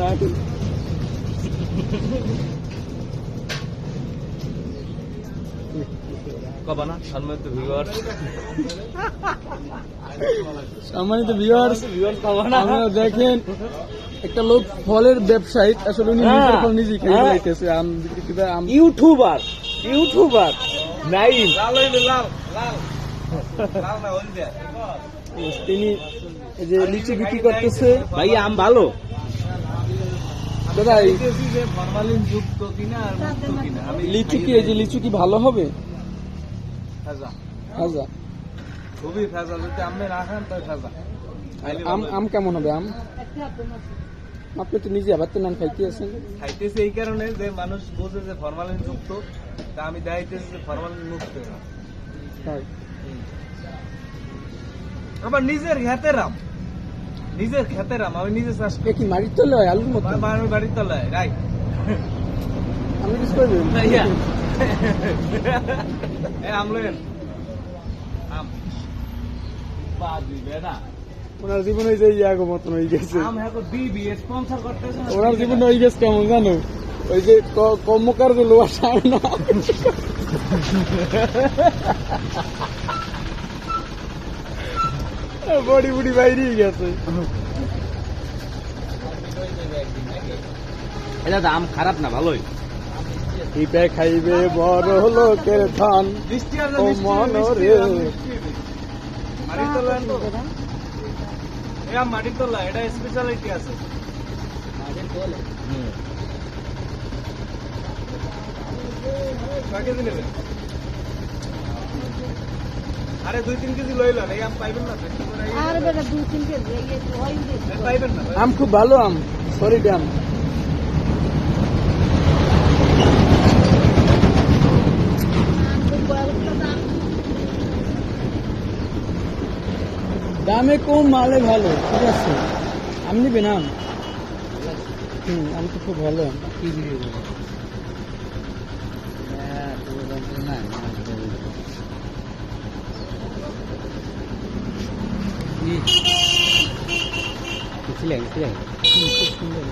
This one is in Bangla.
নাই সম্মানিত ভিউয়ার্স, আপনারা দেখেন একটা লোক ফলের ব্যবসায়ী, আসলে উনি নিজের ফল নিজেই খাই ফেলাইতেছে। আম বিক্রি করে ইউটিউবার নাইম তিনি এই যে লিচু বিক্রি করতেছে। ভাই আম ভালো দাদা, ফরমালিন যুক্ত কিনা আর মুক্ত কিনা আমি লিচু কি, এই যে লিচু কি ভালো হবে? ফাজা আচ্ছা, খুবই ফাজা, যদি আপনি রাখেন তাই ফাজা। আম কেমন হবে? আম আপনি তো নিজে আবার তো নাম খাইতে আছেন। খাইতেছে এই কারণে যে মানুষ বোঝে যে ফরমালিন যুক্ত, তা আমি দেখাইতেছি যে ফরমালিন মুক্ত। আবার নিজের ক্ষেতের আম, আমি নিজে চাষ করি। কি মাটির তলে হয় আলুর মতো? বাড়ির তলায় রাইট। আমি কিছু করবেন আম লেন, আম বা দিবে না। ওনার জীবনে যে ইয়াগো মতন হয়ে গেছে। আম হ্যাঁ দিবি স্পন্সর করতেছে না। ওনার জীবনে হয়ে গেছে কেমন জানো, ওই যে কর্মকার যে লোয়া সার না, বডি বুডি বাইরে গেছে। এটা আম খারাপ না, ভালোই। পিপে খাইবে বড় লোকের ধান ও মনরে। মাটির তলায় তো এই আম মাটির তলায়, এটা স্পেশালিটি আছে মাটির তলায়। কয় কেজি নেবেন? আরে 2-3 কেজি লইলেন, এই আম পাইবেন না। আর বেটা 2-3 কেজি পাইবেন না। আম খুব ভালো আম, সরি আম। দামে কম, মালে ভালো, ঠিক আছে। আম নিবেন আম? আম তো খুব ভালো আম। কি দিবে? খুব সুন্দর।